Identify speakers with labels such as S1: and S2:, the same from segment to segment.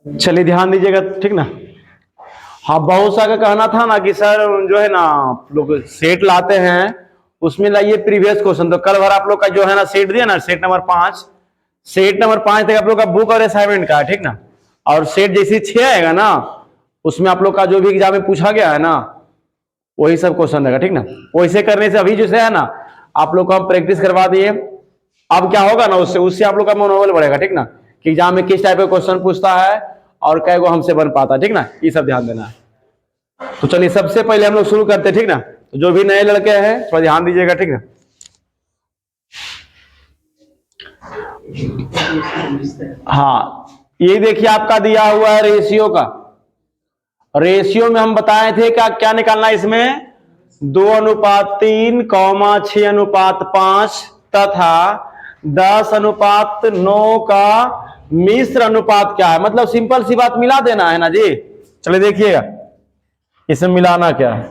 S1: चलिए ध्यान दीजिएगा, ठीक ना। हाँ, बहुत सा का कहना था ना कि सर जो है ना लोग सेट लाते हैं, उसमें लाइए प्रीवियस क्वेश्चन। तो कल भर आप लोग का जो है ना सेट दिया ना, सेट नंबर 5, सेट नंबर 5 तक आप लोग का बुक और असाइनमेंट का है, ठीक ना। और सेट जैसे 6 आएगा ना, उसमें आप लोग का जो भी एग्जाम में पूछा गया है ना, वही सब क्वेश्चन रहेगा, ठीक ना। वैसे करने से अभी जैसे है ना, आप लोग को हम प्रैक्टिस करवा दिए। अब क्या होगा ना, उससे आप लोग का मनोबल बढ़ेगा, ठीक ना, कि एग्जाम में किस टाइप का क्वेश्चन पूछता है और कै गो हमसे बन पाता है, ठीक ना। ये सब ध्यान देना है। तो चलिए सबसे पहले हम लोग शुरू करते हैं, ठीक ना। तो जो भी नए लड़के हैं थोड़ा ध्यान दीजिएगा, ठीक ना। हाँ, ये देखिए आपका दिया हुआ है रेशियो का। रेशियो में हम बताए थे क्या क्या निकालना है इसमें, 2:3, 6:5 तथा 10:9 का मिश्र अनुपात क्या है। मतलब सिंपल सी बात, मिला देना है ना जी। चलिए देखिएगा इसमें मिलाना क्या है।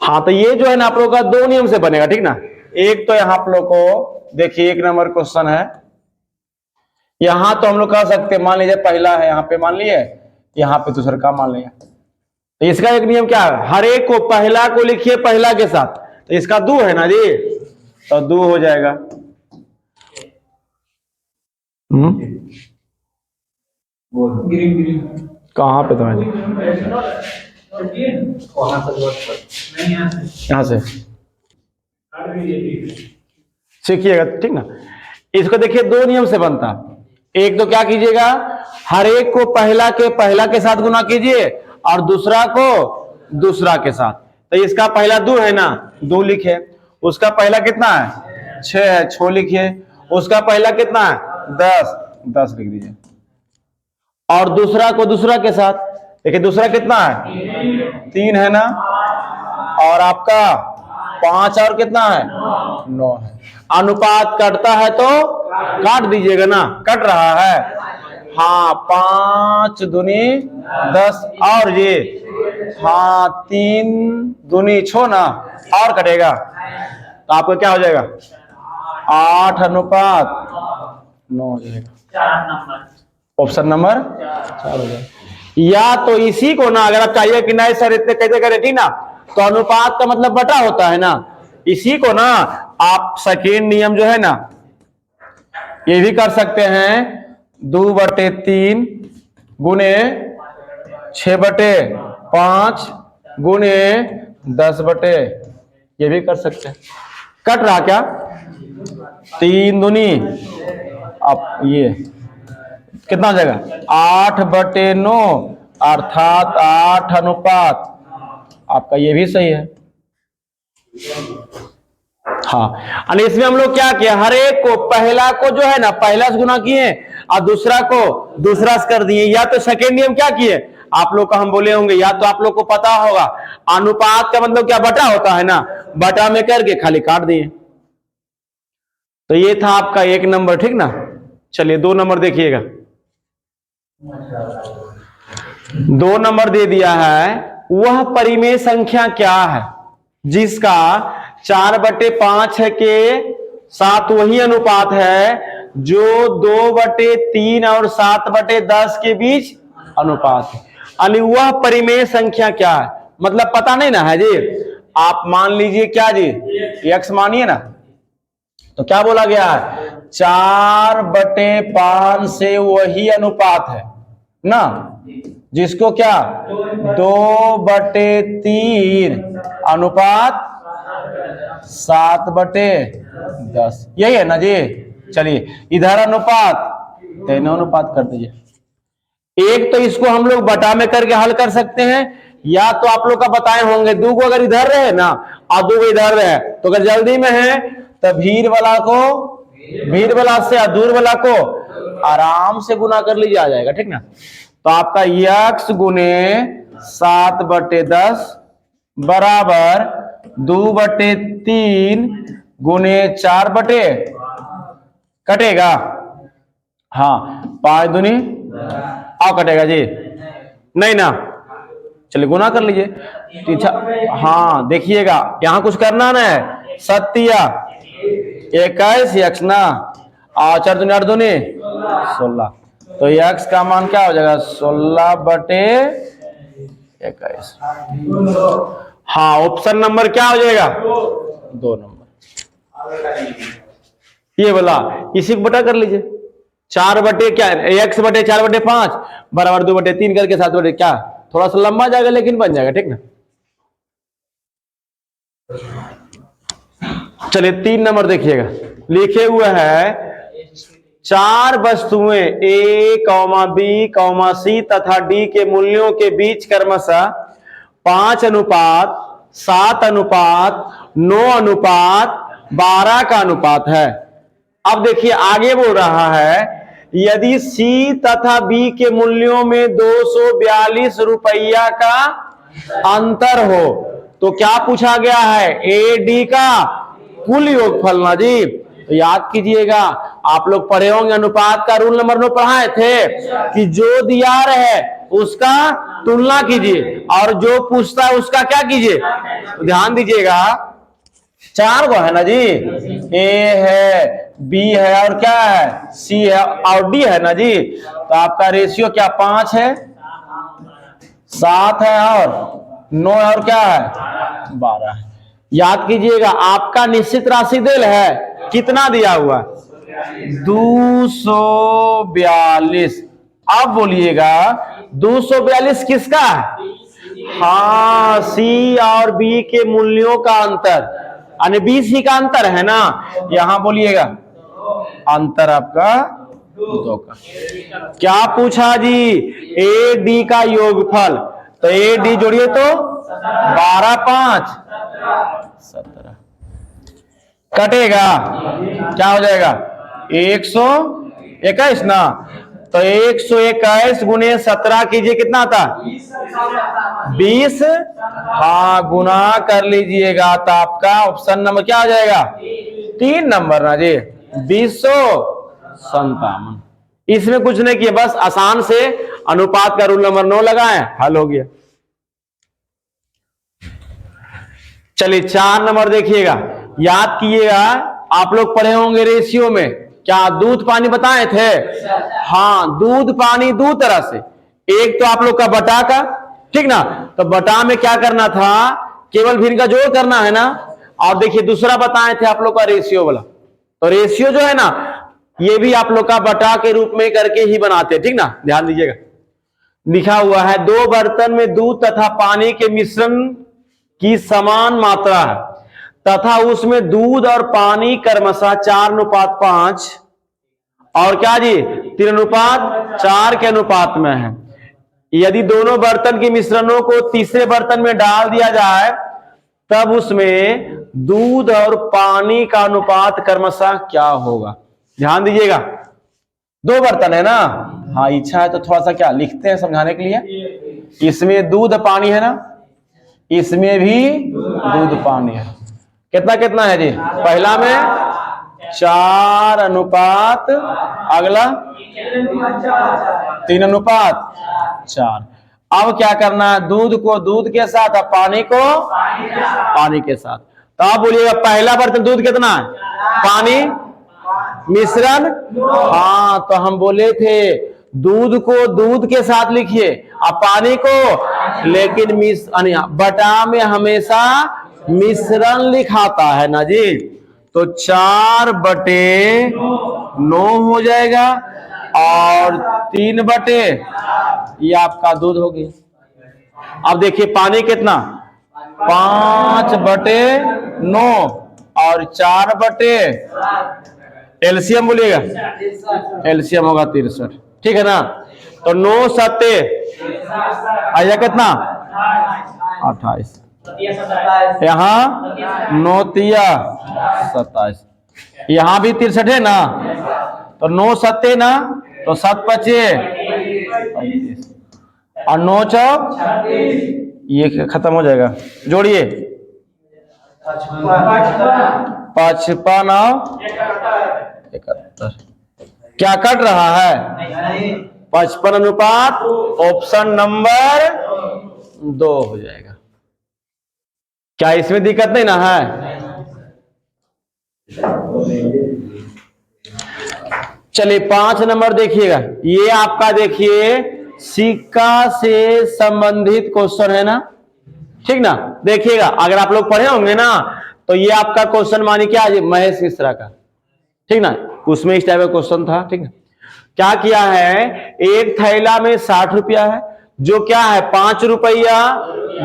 S1: हाँ, तो ये जो है ना आप लोग का 2 नियम से बनेगा, ठीक ना। एक तो यहाँ आप लोग को देखिए 1 नंबर क्वेश्चन है, यहां तो हम लोग कह सकते हैं, मान लीजिए पहला है यहाँ पे मान लिए, यहाँ पे दूसरा का मान लिया। तो इसका एक नियम क्या है, हर एक को पहला को लिखिए पहला के साथ। तो इसका 2 है ना जी, तो 2 हो जाएगा। कहाँ पे तो यहाँ से सीखिएगा, ठीक ना। इसको देखिए 2 नियम से बनता। एक तो क्या कीजिएगा, हर एक को पहला के साथ गुना कीजिए और दूसरा को दूसरा के साथ। तो इसका पहला 2 है ना, 2 लिखे। उसका पहला कितना है, 6 है, 6 लिखिए। उसका पहला कितना है, 10, 10 लिख दीजिए। और दूसरा को दूसरा के साथ, देखिए दूसरा कितना है, 3 है ना, और आपका 5 और कितना है, 9 है। अनुपात कटता है तो काट दीजिएगा ना, कट रहा है। हाँ, 5 दूनी 10 और ये, हाँ 3 दूनी 6 ना, और कटेगा तो आपका क्या हो जाएगा, 8:9 हो जाएगा। ऑप्शन नंबर 4 हो जाएगा। या तो इसी को ना, अगर आप चाहिए कि नहीं सर इतने कैसे करें, ठीक ना, तो अनुपात का मतलब बटा होता है ना, इसी को ना आप सेकेंड नियम जो है ना, ये भी कर सकते हैं, 2/3 गुने 6/5 गुने 10/, ये भी कर सकते हैं। कट रहा क्या, 3 दूनी, अब ये कितना हो जाएगा, 8/9 अर्थात 8 आपका ये भी सही है। हाँ, और इसमें हम लोग क्या किया, हर एक को पहला को जो है ना पहला से गुना किए और दूसरा को दूसरा से कर दिए। या तो सेकेंड नियम क्या किए आप लोग का हम बोले होंगे, या तो आप लोग को पता होगा अनुपात का मतलब क्या, बटा होता है ना, बटा में करके खाली काट दिए। तो ये था आपका 1 नंबर, ठीक ना। चलिए 2 नंबर देखिएगा। 2 नंबर दे दिया है, वह परिमेय संख्या क्या है जिसका 4/5 के साथ वही अनुपात है जो 2/3 और 7/10 के बीच अनुपात है। यानी वह परिमेय संख्या क्या है, मतलब पता नहीं ना है जी। आप मान लीजिए क्या जी, x मानिए ना, तो क्या बोला गया है, 4/5 से वही अनुपात है ना, जिसको क्या 2/3 अनुपात 7/10, यही है ना जी। चलिए इधर अनुपात, तीनों अनुपात कर दीजिए। एक तो इसको हम लोग बटा में करके हल कर सकते हैं, या तो आप लोग का बताए होंगे 2 को अगर इधर रहे ना और 2 को इधर रहे, तो अगर जल्दी में है तो भीड़ वाला से दूर वाला को आराम से गुना कर लीजिए, आ जाएगा, ठीक ना। तो आपका x गुने 7/10 बराबर 2/3 गुने 4 कटेगा, हाँ 5 दूनी और कटेगा जी, नहीं ना। चलिए गुना कर लीजिए। हाँ देखिएगा, यहां कुछ करना ना है, सत्या 21 x ना, और 4 दूनी 8 दूनी 16, तो x का मान क्या हो जाएगा 16/21। हाँ, ऑप्शन नंबर क्या हो जाएगा 2 नंबर। ये बोला, इसी को बटा कर लीजिए, 4 बटे क्या, x बटे 4/5 बराबर 2/3 करके 7 बटे क्या, थोड़ा सा लंबा जाएगा लेकिन बन जाएगा, ठीक ना। चलिए 3 नंबर देखिएगा, लिखे हुए है 4 वस्तुएं A, B, C तथा D के मूल्यों के बीच क्रमशः 5:7:9:12 का अनुपात है। अब देखिए आगे बोल रहा है, यदि C तथा B के मूल्यों में 242 रुपया का अंतर हो तो क्या पूछा गया है, AD का कुल योगफल ना जी। तो याद कीजिएगा, आप लोग पढ़े होंगे अनुपात का रूल नंबर 9 पढ़ाए थे कि जो दिया है उसका तुलना कीजिए और जो पूछता है उसका क्या कीजिए। तो ध्यान दीजिएगा, 4 को है ना जी, A है, B है और क्या है C है और D है ना जी। तो आपका रेशियो क्या 5 है, 7 है और 9 है और क्या है 12 है। याद कीजिएगा, आपका निश्चित राशि देल है, कितना दिया हुआ 242। अब बोलिएगा 242 किसका है, हाँ C और B के मूल्यों का अंतर, यानी BC का अंतर है ना। यहां बोलिएगा अंतर आपका 2 का। क्या पूछा जी, AD का योगफल, तो AD जोड़िए तो 12 5 17 कटेगा, क्या हो जाएगा 121 ना। तो 121 गुने 17 कीजिए, कितना आता 20। हाँ, गुना कर लीजिएगा तो आपका ऑप्शन नंबर क्या हो जाएगा 3 नंबर ना जी, 257। इसमें कुछ नहीं किया, बस आसान से अनुपात का रूल नंबर 9 लगाएं, हल हो गया। चलिए 4 नंबर देखिएगा, याद कीजिएगा, आप लोग पढ़े होंगे रेशियो में क्या दूध पानी बताए थे। हाँ, दूध पानी 2 तरह से, एक तो आप लोग का बटा का, ठीक ना, तो बटा में क्या करना था, केवल भिन्न का जोड़ करना है ना। और देखिए दूसरा बताए थे आप लोग का रेशियो वाला, तो रेशियो जो है ना ये भी आप लोग का बटा के रूप में करके ही बनाते हैं, ठीक ना। ध्यान दीजिएगा, लिखा हुआ है 2 बर्तन में दूध तथा पानी के मिश्रण की समान मात्रा है तथा उसमें दूध और पानी क्रमशः 4:5 और क्या जी 3:4 के अनुपात में है। यदि दोनों बर्तन के मिश्रणों को तीसरे बर्तन में डाल दिया जाए तब उसमें दूध और पानी का अनुपात क्रमशः क्या होगा। ध्यान दीजिएगा, 2 बर्तन है ना, हाँ इच्छा है तो थोड़ा सा क्या लिखते हैं समझाने के लिए। इसमें दूध पानी है ना, इसमें भी दूध पानी है, कितना कितना है जी, पहला में 4:, अगला 3:4। अब क्या करना है, दूध को दूध के साथ और पानी को पानी के साथ। तो आप बोलिएगा पहला बर्तन दूध कितना है, पानी मिश्रण, हाँ तो हम बोले थे दूध को दूध के साथ लिखिए और पानी को, लेकिन बटा में हमेशा मिश्रण लिखाता है ना जी। तो 4/9 हो जाएगा और 3/, ये आपका दूध हो गया। अब देखिए पानी कितना 5/9 और 4/, एलसीएम बोलिएगा, एलसीएम होगा 63, ठीक है ना। तो 9 7 आया कितना 28, यहाँ 9 3 27, यहाँ भी 63 है ना, तो 9 7 ना, तो 7 5 35 और 9 4, ये खत्म हो जाएगा, जोड़िए 55 और 71, क्या कट रहा है 55 ऑप्शन नंबर 2 हो जाएगा। क्या इसमें दिक्कत नहीं ना है, चलिए 5 नंबर देखिएगा, ये आपका देखिए सिक्का से संबंधित क्वेश्चन है ना, ठीक ना। देखिएगा अगर आप लोग पढ़े होंगे ना तो ये आपका क्वेश्चन मानिए क्या है, महेश मिश्रा का, ठीक ना, उसमें इस टाइप का क्वेश्चन था, ठीक है। क्या किया है, एक थैला में 60 रुपया है, जो क्या है 5 रुपया,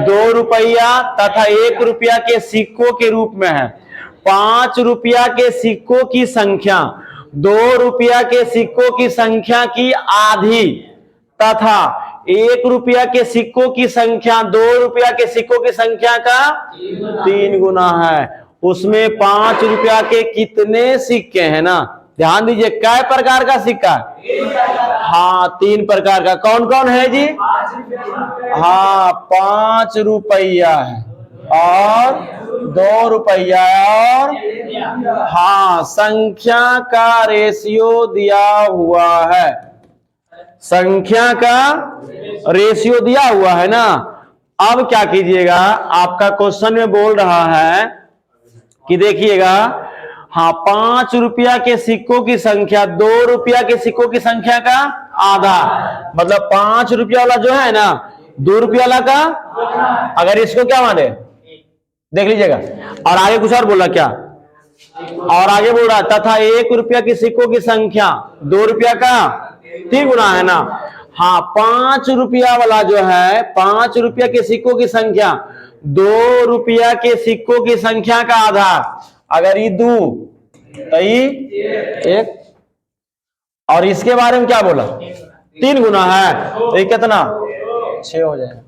S1: 2 रुपया तथा 1 रुपया के सिक्कों के रूप में है। 5 रुपया के सिक्कों की संख्या 2 रुपया के सिक्कों की संख्या की आधी तथा 1 रुपया के सिक्कों की संख्या 2 रुपया के सिक्कों की संख्या का 3 गुना है। उसमें 5 रुपया के कितने सिक्के हैं ना, ध्यान दीजिए, कै प्रकार का सिक्का, हाँ 3 प्रकार का। कौन कौन है जी, हाँ 5 रुपया है और 2 रुपया और हाँ संख्या का रेशियो दिया हुआ है, संख्या का रेशियो दिया हुआ है ना। अब क्या कीजिएगा, आपका क्वेश्चन में बोल रहा है कि देखिएगा, हाँ 5 रुपया के सिक्कों की संख्या 2 रुपया के सिक्कों की संख्या का आधा, मतलब 5 रुपया वाला जो है ना 2 रुपया वाला का, अगर इसको क्या माने देख लीजिएगा। और आगे कुछ और बोला क्या, और आगे बोल रहा तथा 1 रुपया के सिक्कों की संख्या 2 रुपया का 3 गुना है ना। हाँ 5 रुपया वाला जो है 5 रुपया के सिक्कों की संख्या 2 रुपया के सिक्कों की संख्या का आधा, अगर ये 2 तो ये 1, और इसके बारे में क्या बोला 3 गुना है, तो ये कितना 6 हो जाएगा,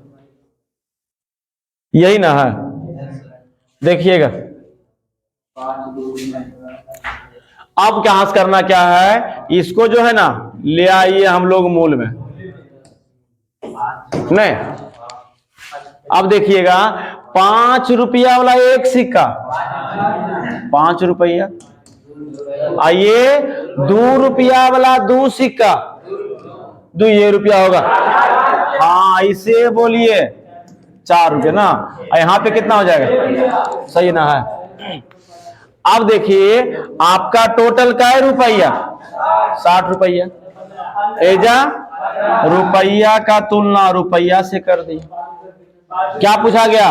S1: यही ना है। देखिएगा अब क्या करना क्या है, इसको जो है ना ले आइए हम लोग मूल में, नहीं अब देखिएगा 5 रुपया वाला एक सिक्का 5 रुपया, आइए 2 रुपया वाला 2 सिक्का 2 ये रुपया होगा, हाँ इसे बोलिए 4 रुपया ना, यहाँ पे कितना हो जाएगा, सही ना है। अब देखिए आपका टोटल का है रुपया 60 रुपया, एजा रुपया का तुलना रुपया से कर दी। क्या पूछा गया,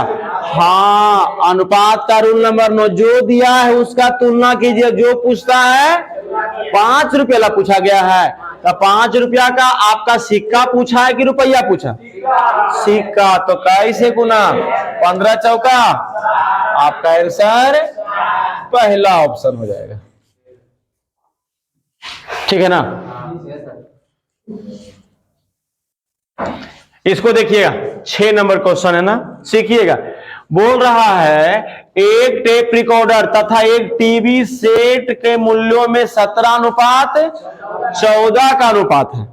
S1: हाँ अनुपात का रूल नंबर 9, जो दिया है उसका तुलना कीजिए, जो पूछता है 5 रुपया वाला पूछा गया है, तो 5 रुपया का आपका सिक्का पूछा है कि रुपया पूछा, सिक्का, तो कैसे गुना 15 चौका, आपका आंसर पहला ऑप्शन हो जाएगा, ठीक है ना। इसको देखिएगा 6 नंबर क्वेश्चन है ना, सीखिएगा। बोल रहा है एक टेप रिकॉर्डर तथा एक टीवी सेट के मूल्यों में 17:14 का अनुपात है,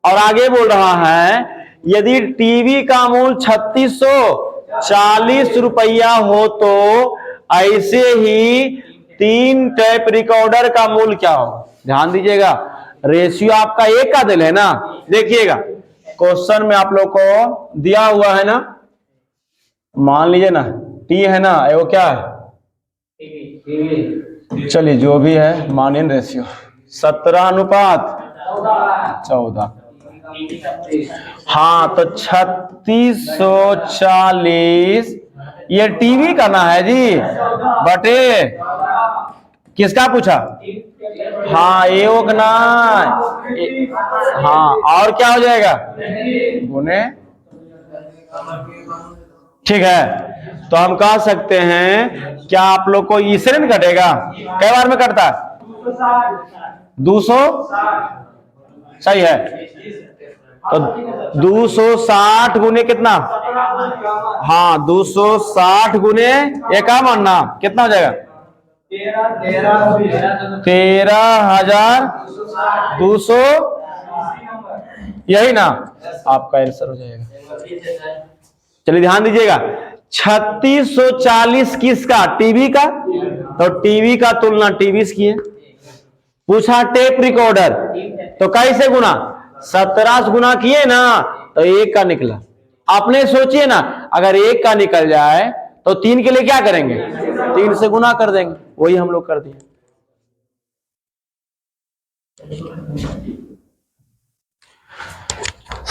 S1: और आगे बोल रहा है यदि टीवी का मूल्य 3640 रुपया हो तो ऐसे ही 3 टेप रिकॉर्डर का मूल्य क्या हो। ध्यान दीजिएगा, रेशियो आपका 1 का दिल है ना। देखिएगा क्वेश्चन में आप लोग को दिया हुआ है ना, मान लीजिए ना टी है ना, वो क्या है, चलिए जो भी है मानिए रेशियो 17:14, हाँ तो 3640 ये टीवी करना है जी, बटे किसका पूछा, हाँ एक ना, हाँ और क्या हो जाएगा गुने, ठीक है। तो हम कह सकते हैं क्या आप लोग को इससे नहीं कटेगा, कई बार में कटता है 200, सही है, तो 260 गुने कितना, हाँ 260 गुने 51 कितना हो जाएगा 13,200, यही ना आपका आंसर हो जाएगा। चलिए ध्यान दीजिएगा 3640 किसका, टीवी का, तो टीवी का तुलना टीवी से किए। पूछा टेप रिकॉर्डर, तो कैसे गुना 17 से गुना किए ना तो 1 का निकला। आपने सोचिए ना अगर 1 का निकल जाए तो 3 के लिए क्या करेंगे, 3 से गुना कर देंगे। वही हम लोग कर दिए।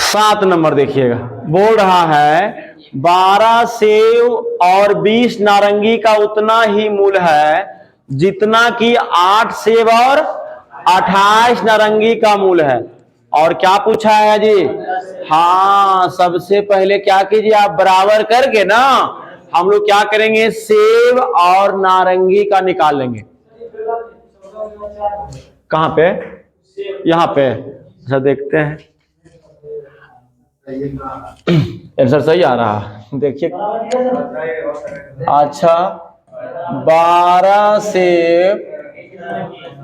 S1: सात नंबर देखिएगा, बोल रहा है 12 सेव और 20 नारंगी का उतना ही मूल्य है जितना कि 8 सेव और 28 नारंगी का मूल्य है। और क्या पूछा है जी? हाँ, सबसे पहले क्या कीजिए, आप बराबर करके ना हम लोग क्या करेंगे, सेव और नारंगी का निकाल लेंगे। कहां पे? यहां पे। अच्छा देखते हैं, आंसर सही आ रहा, देखिए। अच्छा, 12 सेव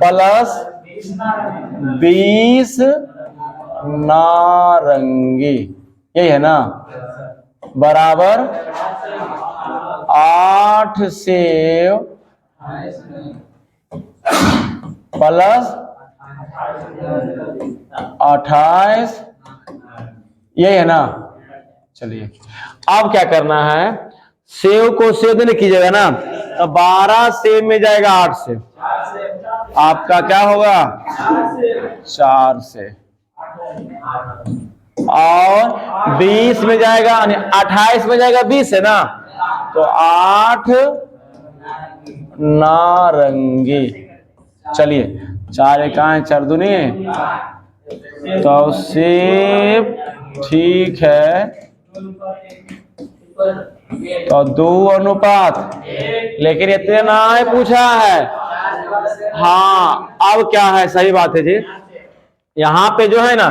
S1: प्लस 20 नारंगी, यही है ना, बराबर 8 सेव प्लस 28, यही है ना। चलिए अब क्या करना है, सेव को सेव नहीं कीजिएगा ना, तो 12 सेव में जाएगा 8 से, आपका क्या होगा 4 से, और 20 में जाएगा, 28 में जाएगा 20 है ना, तो 8 नारंगी। चलिए 4 एकाएं 4 दूनी, तो सेब ठीक है, तो 2 अनुपात, लेकिन इतने ना है पूछा है। हाँ अब क्या है, सही बात है जी, यहाँ पे जो है ना,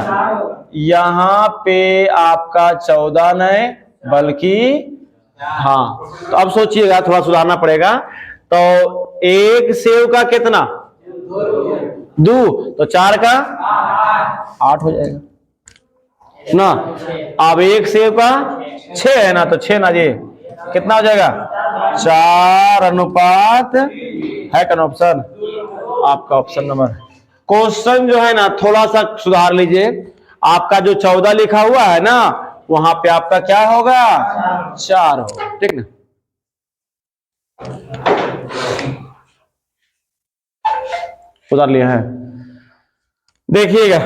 S1: यहाँ पे आपका 14 नहीं बल्कि, हाँ तो अब सोचिएगा, थोड़ा सुधारना पड़ेगा। तो एक सेव का कितना 2, तो 4 का 8 हो जाएगा ना। अब एक सेव का 6 है ना, तो 6 ना जी कितना हो जाएगा 4 अनुपात, है कौन ऑप्शन? आपका ऑप्शन नंबर। क्वेश्चन जो है ना थोड़ा सा सुधार लीजिए, आपका जो 14 लिखा हुआ है ना, वहां पे आपका क्या होगा 4 होगा, ठीक ना। उतार लिया है, देखिएगा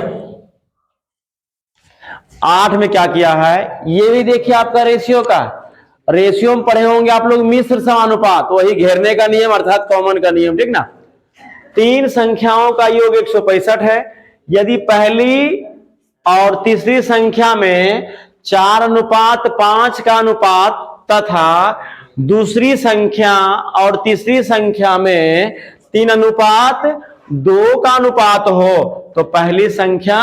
S1: 8 में क्या किया है, ये भी देखिए आपका रेशियो का, रेशियो में पढ़े होंगे आप लोग मिश्र समानुपात, वही घेरने का नियम अर्थात कॉमन का नियम, ठीक ना। 3 संख्याओं का योग 165 है, यदि पहली और तीसरी संख्या में 4 अनुपात 5 का अनुपात तथा दूसरी संख्या और तीसरी संख्या में 3 अनुपात 2 का अनुपात हो, तो पहली संख्या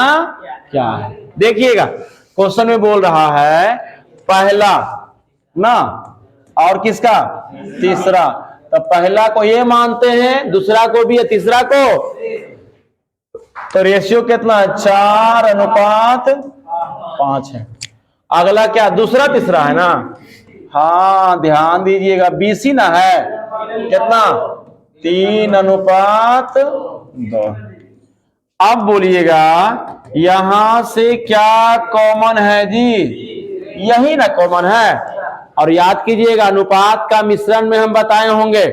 S1: क्या है? देखिएगा क्वेश्चन में बोल रहा है पहला ना, और किसका तीसरा, तो पहला को ये मानते हैं, दूसरा को भी है, तीसरा को, तो रेशियो कितना है 4 अनुपात 5 है। अगला क्या, दूसरा तीसरा है ना, हाँ ध्यान दीजिएगा, 20 ही ना है, कितना 3 अनुपात 2। अब बोलिएगा यहां से क्या कॉमन है जी, यही ना कॉमन है। और याद कीजिएगा अनुपात का मिश्रण में हम बताए होंगे,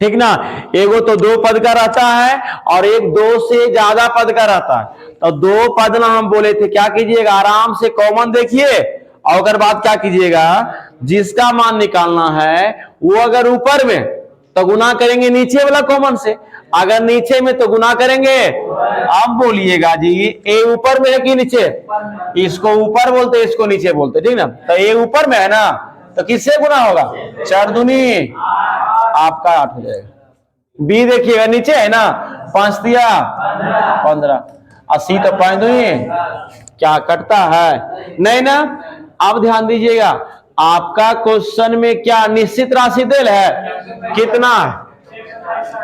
S1: ठीक ना, एगो तो 2 पद का रहता है और एक 2 से ज्यादा पद का रहता है, तो 2 पद ना हम बोले थे, क्या कीजिएगा आराम से कॉमन देखिए, और अगर बात क्या कीजिएगा, जिसका मान निकालना है वो अगर ऊपर में तो गुना करेंगे नीचे वाला कॉमन से, अगर नीचे में तो गुना करेंगे। अब बोलिएगा जी ए ऊपर में है कि नीचे, इसको ऊपर बोलते इसको नीचे बोलते, ठीक ना, तो ए ऊपर में है ना, तो किससे गुना होगा 4 दूनी, आपका 8 हो जाएगा। बी देखिएगा नीचे है ना, 5 दिया 15, 80 तो 5 दूनी क्या कटता है नहीं ना। अब ध्यान दीजिएगा आपका क्वेश्चन में क्या निश्चित राशि देल है, कितना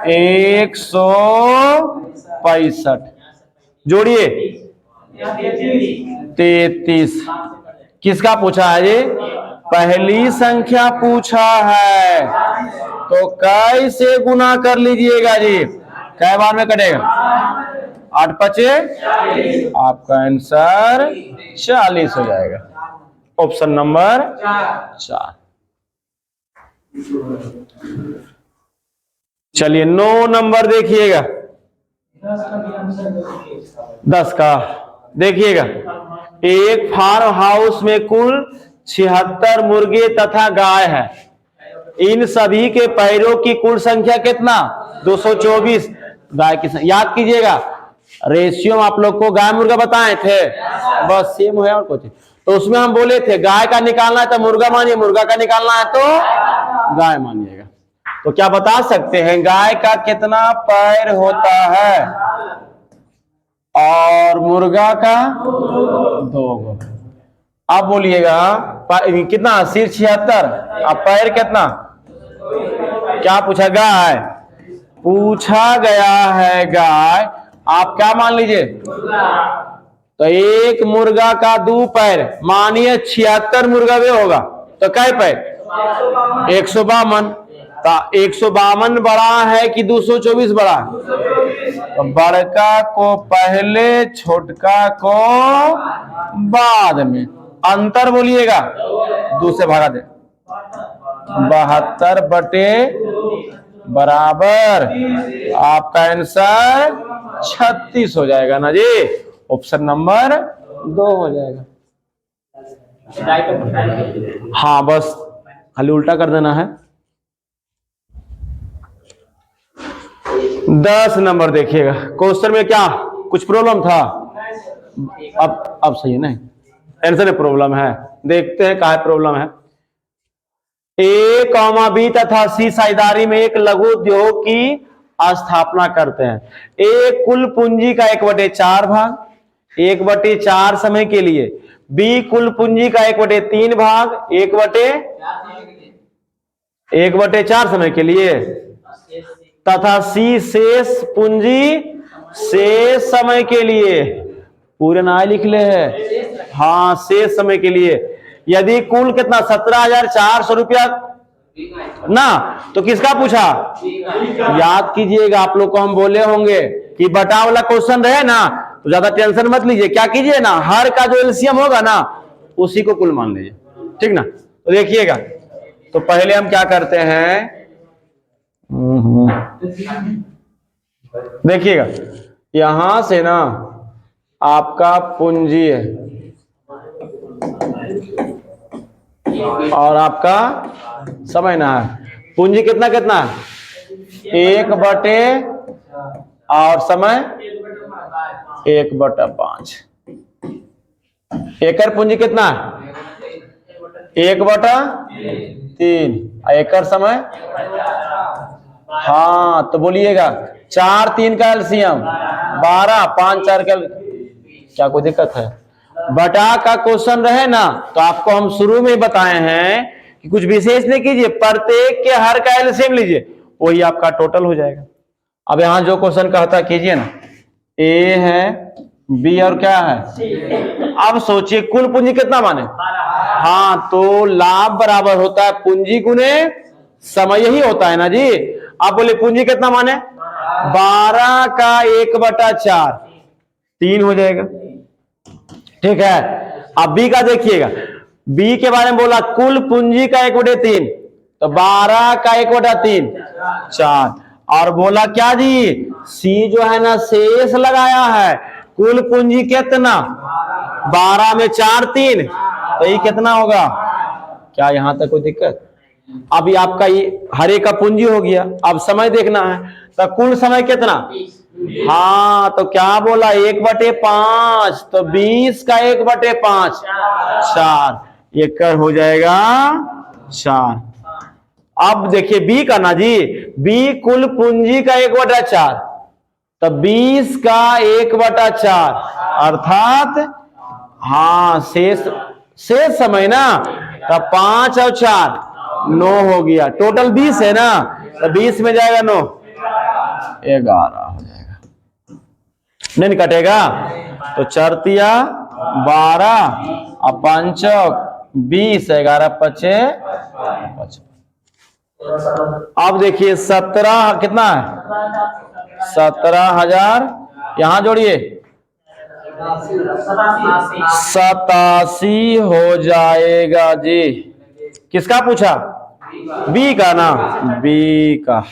S1: 165, जोड़िए 33। किसका पूछा है जी, पहली संख्या पूछा है, तो कैसे गुना कर लीजिएगा जी, कै बार में कटेगा 8 पचे, आपका आंसर 40 हो जाएगा, ऑप्शन नंबर 4। चलिए 9 नंबर देखिएगा, 10 का देखिएगा। एक फार्म हाउस में कुल 76 मुर्गे तथा गाय है। इन सभी के पैरों की कुल संख्या कितना? 224। गाय की याद कीजिएगा, रेशियो में आप लोग को गाय मुर्गा बताए थे, बस सेम है और कुछ। तो उसमें हम बोले थे गाय का निकालना है तो मुर्गा मानिए, मुर्गा का निकालना है तो गाय मानिएगा। तो क्या बता सकते हैं गाय का कितना पैर होता है और मुर्गा का 2 गो। अब बोलिएगा कितना? सिर 76, अब पैर कितना? क्या पूछा? गाय पूछा गया है गाय, आप क्या मान लीजिए? तो एक मुर्गा का 2 पैर, मानिए 76 मुर्गा वे होगा तो कै पैर? 152। 152 बड़ा है कि 224 बड़ा है? तो बड़का को पहले, छोटका को बाद में। अंतर बोलिएगा, 2 से भागा दे, 72 बटे बराबर आपका आंसर 36 हो जाएगा ना जी। ऑप्शन नंबर 2 हो जाएगा। हाँ बस खाली उल्टा कर देना है। 10 नंबर देखिएगा। क्वेश्चन में क्या कुछ प्रॉब्लम था? अब सही है ना? आंसर में प्रॉब्लम है, देखते हैं क्या प्रॉब्लम है। A, B तथा C साझेदारी में एक लघु उद्योग की स्थापना करते हैं। A कुल पूंजी का 1/4 भाग, 1/4 समय के लिए। B कुल पूंजी का 1/3 भाग, 1/4 समय के लिए, तथा C शेष पूंजी शेष समय के लिए। पूरे ना लिख ले है, हाँ शेष समय के लिए। यदि कुल कितना 17,400 रुपया ना, तो किसका पूछा? याद कीजिएगा, आप लोग को हम बोले होंगे कि बटा वाला क्वेश्चन रहे ना तो ज्यादा टेंशन मत लीजिए। क्या कीजिए ना, हर का जो एलसीएम होगा ना उसी को कुल मान लीजिए, ठीक ना। तो देखिएगा, तो पहले हम क्या करते हैं, देखिएगा यहां से ना आपका पूंजी है और आपका समय ना है। पूंजी कितना कितना है? 1/, और समय 1/5। एकड़ पूंजी कितना है? 1/3। एकड़ समय, हाँ तो बोलिएगा 4 3 का एलसीएम 12, 5 4 का। क्या कोई दिक्कत है? बटा का क्वेश्चन रहे ना तो आपको हम शुरू में बताए हैं कि कुछ विशेष नहीं कीजिए, प्रत्येक के हर का एलसीएम लीजिए, वही आपका टोटल हो जाएगा। अब यहां जो क्वेश्चन कहता कीजिए ना, ए है, बी और क्या है? अब सोचिए कुल पूंजी कितना माने? हाँ तो लाभ बराबर होता है पूंजी गुने समय, यही होता है ना जी। आप बोले पूंजी कितना माने? 12 का 1/4, 3 हो जाएगा, ठीक है। अब बी का देखिएगा, बी के बारे में बोला कुल पूंजी का 1/3, तो 12 का 1/3 4। और बोला क्या जी, सी जो है ना शेष लगाया है, कुल पूंजी कितना? 12 में 4 3, तो ये कितना होगा? क्या यहां तक कोई दिक्कत? अभी आपका ये हर एक का पूंजी हो गया, अब समय देखना है, तो कुल समय कितना? हाँ तो क्या बोला? 1/5, तो 20 का 1/5 4, एकड़ हो जाएगा 4। अब देखिए बी का ना जी, बी कुल पूंजी का 1/4, तो 20 का 1/4 अर्थात हाँ शेष समय ना, तो 5 और 4 9 हो गया, टोटल 20 है ना, तो 20 में जाएगा 9, 11 हो जाएगा, नहीं कटेगा। तो 4 तिया 12 और 5 20, 11 5 55। अब देखिए 17 कितना है? 17,000, यहां जोड़िए 87 हो जाएगा जी। किसका पूछा? बी का ना, बी का।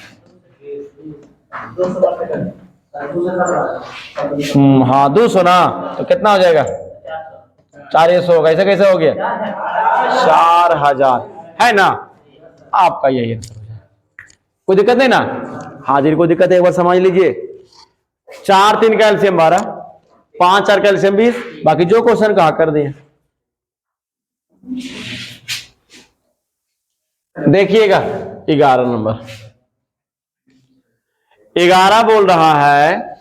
S1: हाँ 200 ना, तो कितना हो जाएगा? 400 होगा। ऐसे कैसे हो गया? 4000 है ना। आपका यही आंसर हो जाएगा। कोई दिक्कत नहीं ना? हाजिर कोई दिक्कत है एक बार समझ लीजिए। 4 3 का एलसीएम 12, 5 4 का एलसीएम 20, बाकी जो क्वेश्चन कहा कर दिए। देखिएगा 11 नंबर। 11 बोल रहा है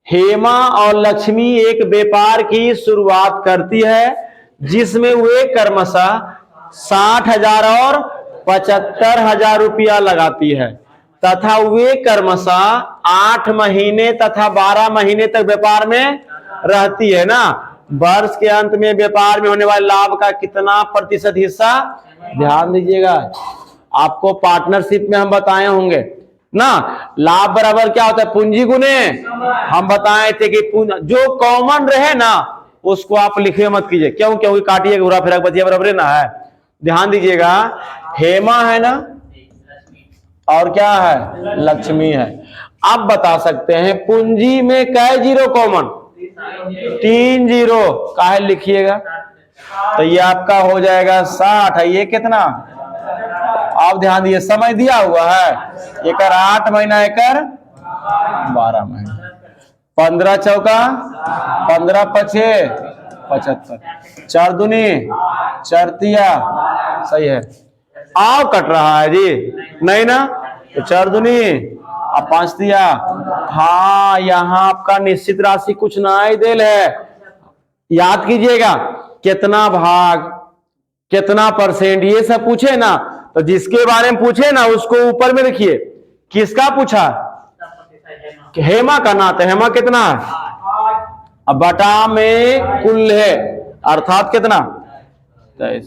S1: हेमा और लक्ष्मी एक व्यापार की शुरुआत करती है जिसमें वे क्रमशः 60,000 और 75,000 रुपया लगाती है तथा वे क्रमशः 8 महीने तथा 12 महीने तक व्यापार में रहती है ना। वर्ष के अंत में व्यापार में होने वाले लाभ का कितना प्रतिशत हिस्सा? ध्यान दीजिएगा, आपको पार्टनरशिप में हम बताए होंगे ना, लाभ बराबर क्या होता है? पूंजी गुने। हम बताए थे कि जो कॉमन रहे ना उसको आप लिखे मत कीजिए। क्यों? क्योंकि काटिए घुरा फिरा बचिए बराबर ना है। ध्यान दीजिएगा, हेमा है ना और क्या है? लक्ष्मी है। आप बता सकते हैं पूंजी में कै जीरो कॉमन? 3 जीरो। काहे लिखिएगा, तो ये आपका हो जाएगा 60 है। ये कितना? आप ध्यान दिए, समय दिया हुआ है, एकर 8 महीना, एकर 12 महीना। 15 चौका 15 पचे 75, 4 दूनी 4 तिया, सही है। आओ कट रहा है जी, नहीं ना, तो 4 दूनी अब 5 तिया। हाँ, यहाँ आपका निश्चित राशि कुछ ना ही देल है। याद कीजिएगा, कितना भाग, कितना परसेंट, ये सब पूछे ना तो जिसके बारे में पूछे ना उसको ऊपर में देखिए। किसका पूछा? हेमा का ना, तो हेमा कितना है? अब बटा में कुल है अर्थात कितना? 23।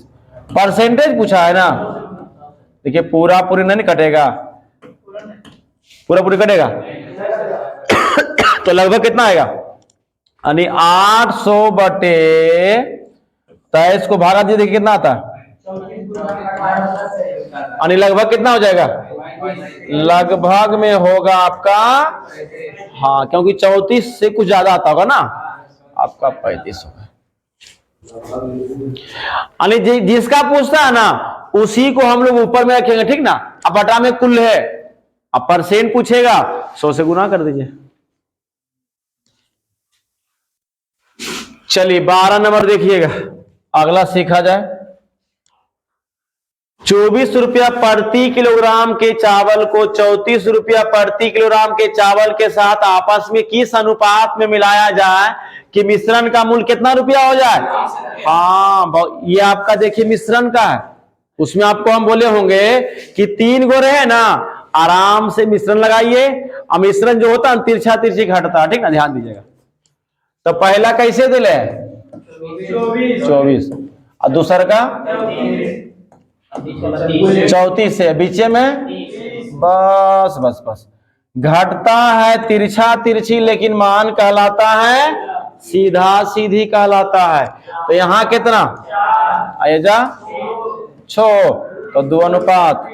S1: परसेंटेज पूछा है ना, देखिए पूरा पूरी नहीं कटेगा, पूरा पूरी कटेगा तो लगभग कितना आएगा? यानी 800 बटे 23 को भागा दिए, देखिए कितना आता है? यानी लगभग कितना हो जाएगा? लगभग में होगा आपका, हाँ क्योंकि 34 से कुछ ज्यादा आता होगा ना, आपका 35 होगा। यानी जिसका पूछता है ना उसी को हम लोग ऊपर में रखेंगे, ठीक ना। अब बटा में कुल है, अब परसेंट पूछेगा 100 से गुना कर दीजिए। चलिए 12 नंबर देखिएगा, अगला सीखा जाए। 24 रुपया प्रति किलोग्राम के चावल को 34 रुपया प्रति किलोग्राम के चावल के साथ आपस में किस अनुपात में मिलाया जाए कि मिश्रण का मूल्य कितना रुपया हो जाए? हाँ, ये आपका देखिए मिश्रण का है, उसमें आपको हम बोले होंगे कि 3 गो रहे ना, आराम से मिश्रण लगाइए। और मिश्रण जो होता है तिरछा तिरछी घटता है, ठीक ना, ध्यान दीजिएगा। तो पहला कैसे दिले? 24 और दूसरा का 34 है, बीचे में बस बस बस घटता है तिरछा तिरछी, लेकिन मान कहलाता है सीधा सीधी कहलाता है। तो यहां कितना आएगा? 6, तो 2 अनुपात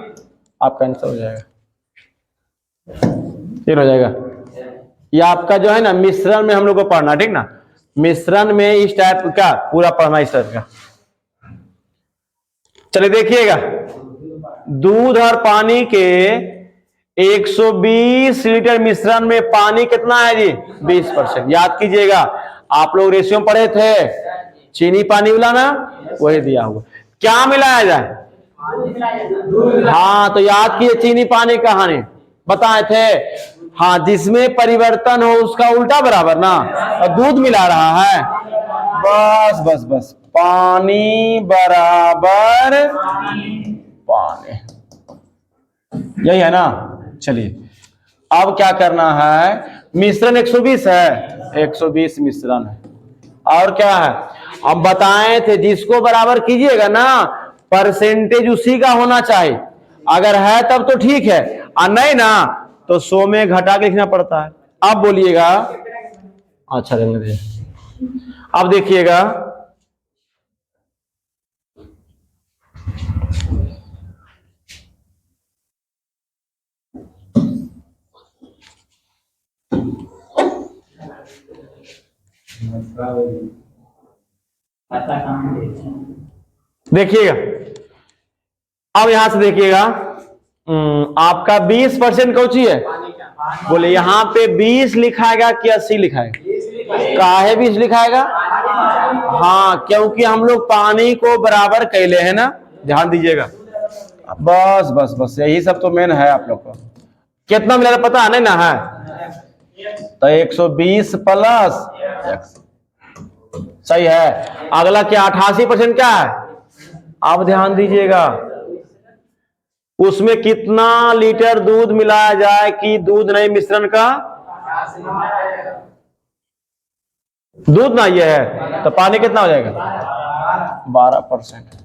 S1: आपका आंसर हो जाएगा, फिर हो जाएगा। ये आपका जो है ना मिश्रण में हम लोग को पढ़ना, ठीक ना, मिश्रण में इस टाइप का पूरा पढ़ना, इस टाइप का। चलिए देखिएगा, दूध और पानी के 120 लीटर मिश्रण में पानी कितना है जी? 20%। याद कीजिएगा, आप लोग रेशियो पढ़े थे, चीनी पानी मिलाना, वही दिया हुआ। क्या मिलाया जाए? हाँ, तो याद कीजिए चीनी पानी कहानी बताए थे। हाँ, जिसमें परिवर्तन हो उसका उल्टा बराबर ना, और दूध मिला रहा है, बस बस बस पानी बराबर पानी, यही है ना। चलिए अब क्या करना है, मिश्रण 120 है, 120 मिश्रण है, और क्या है हम बताए थे, जिसको बराबर कीजिएगा ना परसेंटेज उसी का होना चाहिए, अगर है तब तो ठीक है, और नहीं ना तो 100 में घटा के लिखना पड़ता है। अब बोलिएगा, अच्छा रहने दीजिए। अब देखिएगा, देखिएगा, अब यहां से देखिएगा, आपका 20% कौची है? बोले यहाँ पे 20 लिखाएगा कि 80 लिखाएगा? काहे 20 लिखाएगा? हाँ, क्योंकि हम लोग पानी को बराबर कैले हैं ना, ध्यान दीजिएगा। बस बस बस यही सब तो मेन है। आप लोग को कितना मिलेगा पता नहीं ना है? तो 120 प्लस 100 सही है। अगला क्या 88% क्या है? आप ध्यान दीजिएगा, उसमें कितना लीटर दूध मिलाया जाए कि दूध नहीं मिश्रण का दूध ना ये है, तो पानी कितना हो जाएगा? 12%।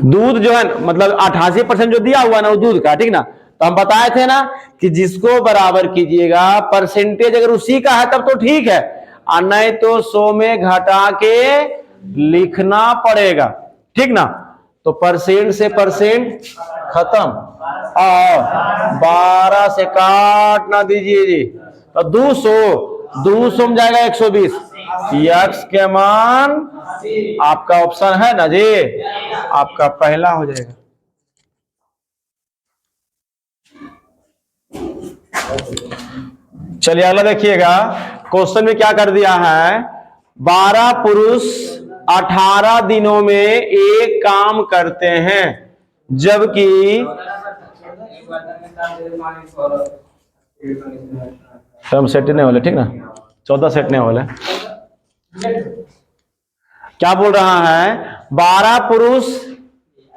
S1: दूध जो है मतलब 88% जो दिया हुआ ना वो दूध का, ठीक ना? तो हम बताए थे ना कि जिसको बराबर कीजिएगा परसेंटेज अगर उसी का है तब तो ठीक है, और नहीं तो 100 में घटा के लिखना पड़ेगा, ठीक ना? तो परसेंट से परसेंट खत्म, और 12 से काट ना दीजिए जी, तो 200 में जाएगा 120। यक्स के मान आपका ऑप्शन है ना जी, आपका पहला हो जाएगा। चलिए अगला देखिएगा, क्वेश्चन में क्या कर दिया है? 12 पुरुष 18 दिनों में एक काम करते हैं, जबकि हम सेट नहीं वाले, ठीक ना? 14 सेट नहीं वाले। क्या बोल रहा है? 12 पुरुष,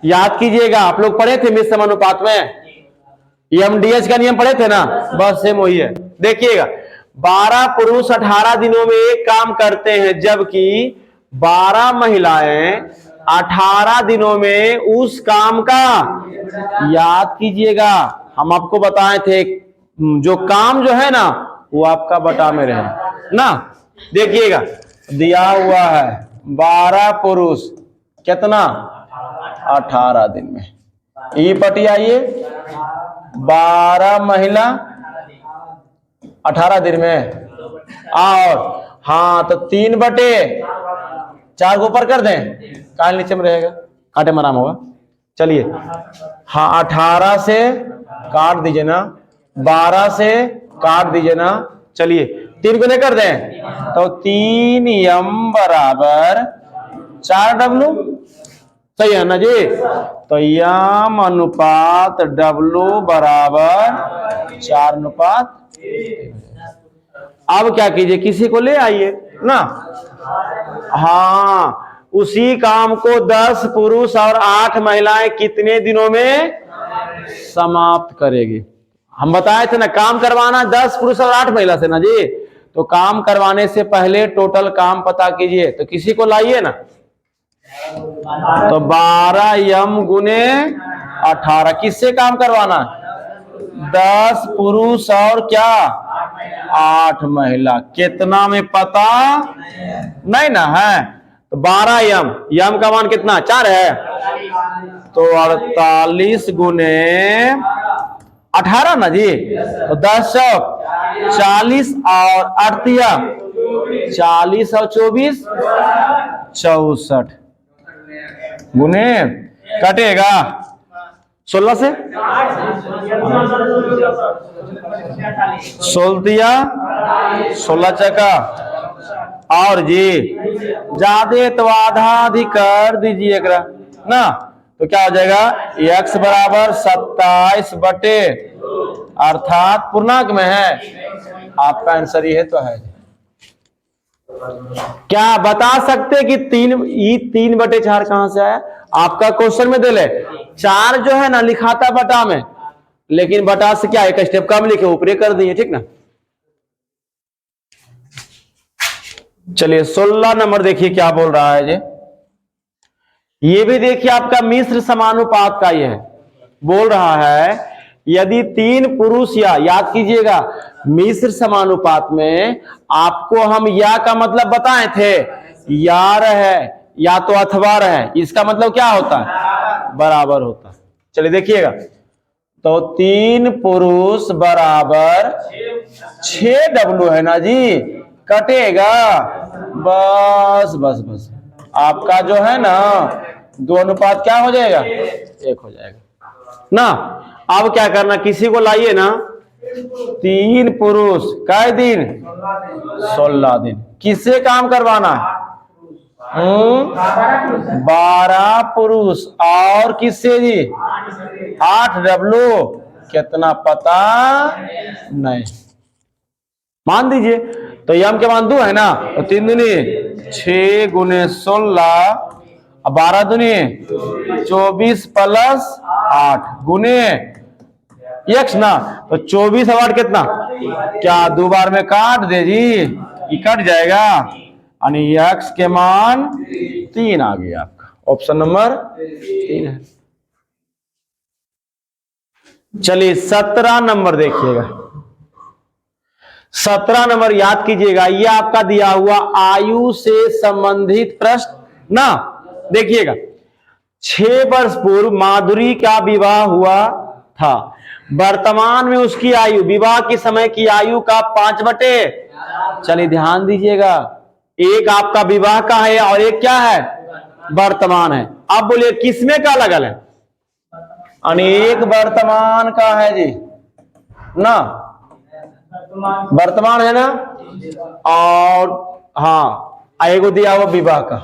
S1: याद कीजिएगा आप लोग पढ़े थे मिश्र समानुपात में, एमडीएच का नियम पढ़े थे ना, बस सेम वही है। देखिएगा, 12 पुरुष 18 दिनों में एक काम करते हैं, जबकि 12 महिलाएं 18 दिनों में उस काम का, याद कीजिएगा हम आपको बताए थे जो काम जो है ना वो आपका बटा में रहे ना। देखिएगा दिया हुआ है 12 पुरुष कितना 18 दिन में, ई पटी आइए 12 महिला 18 दिन में, और हाँ तो 3/4 को ऊपर कर दें, काल नीचे में रहेगा, कांटे में आराम होगा। चलिए हाँ 18 से काट दीजिए ना, 12 से काट दीजिए ना, चलिए 3 को नहीं कर दें तो 3m बराबर 4w, सही है ना जी? तो m अनुपात w बराबर 4:3। अब क्या कीजिए, किसी को ले आइए ना, हाँ उसी काम को 10 पुरुष और 8 महिलाएं कितने दिनों में समाप्त करेगी? हम बताए थे ना काम करवाना 10 पुरुष और 8 महिला से ना जी, तो काम करवाने से पहले टोटल काम पता कीजिए, तो किसी को लाइए ना, तो 12m गुने 18, किससे काम करवाना? 10 पुरुष और क्या 8 महिला, कितना में पता नहीं ना है, तो 12m, यम का मान कितना 4 है, तो 48 गुने 18 ना जी, तो 10 40 और 40 और 24 64 गुने कटेगा 16 से, 16 चका, और जी ज्यादा तो आधा अधिक कर दीजिए ना, तो क्या हो जाएगा x बराबर 27 बटे, अर्थात पूर्णांक में है, आपका आंसर ये तो है। क्या बता सकते कि 3/4 कहां से आया? आपका क्वेश्चन में दे ले 4 जो है ना लिखाता बटा में, लेकिन बटा से क्या एक स्टेप कम लिखे ऊपरी कर दिए, ठीक ना? चलिए 16 नंबर देखिए क्या बोल रहा है जी, ये भी देखिए आपका मिश्र समानुपात का ये है, बोल रहा है यदि 3 पुरुष या, याद कीजिएगा मिश्र समानुपात में आपको हम या का मतलब बताए थे, यार है या तो अथवा है, इसका मतलब क्या होता है? बराबर होता है। चलिए देखिएगा, तो 3 पुरुष बराबर 6w है ना जी, कटेगा। बस बस बस, आपका जो है ना 2 अनुपात क्या हो जाएगा, 1 हो जाएगा ना। अब क्या करना, किसी को लाइए ना, 3 पुरुष, कै दिन, 16 दिन। किससे काम करवाना है, 12 पुरुष, और किससे जी, 8 डब्लू, कितना पता नहीं, मान दीजिए। तो यम के मान 2 है ना, तो 3 दूनी 6 गुने 16, 12 दूनी 24 प्लस 8 गुने x ना, तो 24 और 8 कितना, क्या 2 बार में काट दे जी, ये कट जाएगा, यानी x के मान 3 आ गया आपका, ऑप्शन नंबर 3 है। चलिए 17 नंबर देखिएगा, 17 नंबर याद कीजिएगा, ये आपका दिया हुआ आयु से संबंधित प्रश्न ना। देखिएगा, 6 वर्ष पूर्व माधुरी का विवाह हुआ था, वर्तमान में उसकी आयु विवाह के समय की आयु का 5/4। चलिए ध्यान दीजिएगा, एक आपका विवाह का है और एक क्या है, वर्तमान है। अब बोलिए किसमें का लगल है, अनेक वर्तमान का है जी ना, वर्तमान है ना, और हाँ एगो दिया हुआ विवाह का,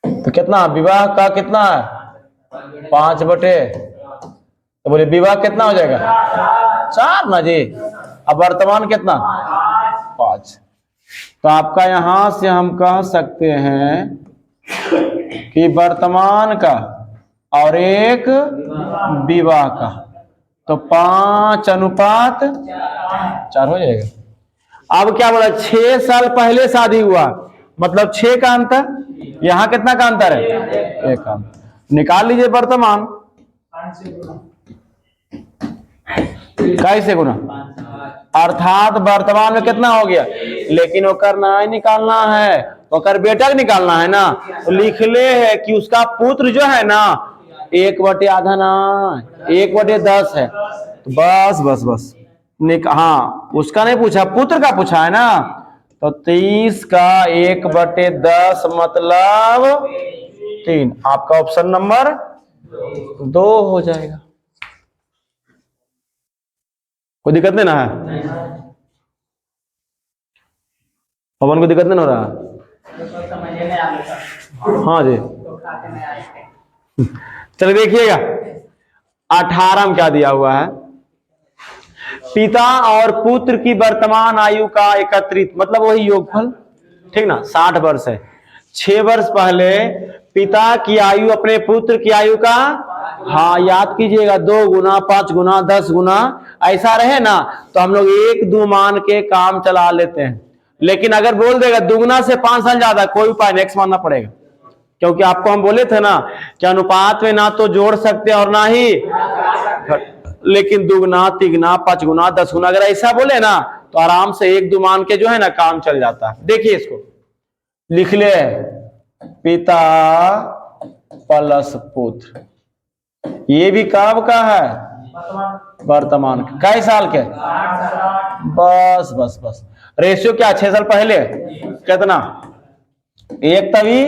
S1: तो कितना विवाह का कितना है, 5/4, तो बोले विवाह कितना हो जाएगा, 4 ना जी, अब वर्तमान कितना, 5। तो आपका यहां से हम कह सकते हैं कि वर्तमान का और एक विवाह का, तो 5:4 हो जाएगा। अब क्या बोला, 6 साल पहले शादी हुआ, मतलब 6 का अंतर, यहां कितना का अंतर है, 1 का अंतर। निकाल लीजिए वर्तमान, कैसे गुना, अर्थात वर्तमान में कितना हो गया, लेकिन ओकर नहीं निकालना है, ओकर बेटा निकालना है ना, तो लिख ले है कि उसका पुत्र जो है ना 1/8 ना, 1/10 है, तो बस बस बस हाँ उसका नहीं पूछा, पुत्र का पूछा है ना, तो 30 का 1/10 मतलब 3, आपका ऑप्शन नंबर 2 हो जाएगा। कोई दिक्कत नहीं ना है, पवन को दिक्कत नहीं हो रहा, हाँ जी। चलिए देखिएगा 18 में क्या दिया हुआ है, पिता और पुत्र की वर्तमान आयु का एकत्रित, मतलब वही योगफल, ठीक ना, 60 वर्ष है। 6 वर्ष पहले पिता की आयु अपने पुत्र की आयु का, हाँ याद कीजिएगा, 2 गुना 5 गुना 10 गुना ऐसा रहे ना, तो हम लोग 1-2 मान के काम चला लेते हैं। लेकिन अगर बोल देगा दुगुना से 5 साल ज्यादा, कोई उपाय नहीं, x मानना पड़ेगा, क्योंकि आपको हम बोले थे ना कि अनुपात में ना तो जोड़ सकते और ना ही, लेकिन 2 गुना 3 गुना 5 गुना 10 गुना अगर ऐसा बोले ना, तो आराम से 1-2 मान के जो है ना काम चल जाता है। देखिए इसको लिख ले, पिता प्लस पुत्र, ये भी कब का है, वर्तमान का, कई साल के, बस बस बस, रेशियो क्या 6 साल पहले कितना, 1 तभी,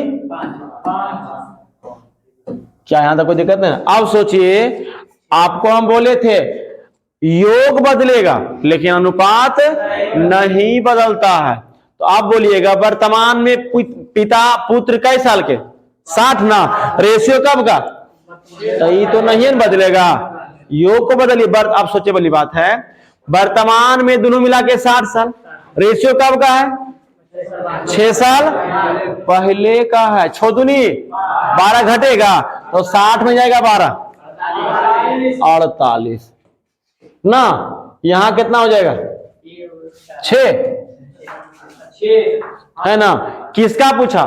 S1: क्या यहां तक कोई दिक्कत नहीं। अब सोचिए, आपको हम बोले थे योग बदलेगा लेकिन अनुपात नहीं बदलता है, तो आप बोलिएगा वर्तमान में पिता पुत्र कई साल के, 60 ना, रेशियो कब का, तो ये तो नहीं बदलेगा, योग को बदलिए। आप सोचे वाली बात है, वर्तमान में दोनों मिला के 60 साल, रेशियो कब का है, 6 साल पहले का है, 6 दूनी 12 घटेगा तो 60 में जाएगा 12, 48 ना, यहां कितना हो जाएगा, 6 है ना। किसका पूछा,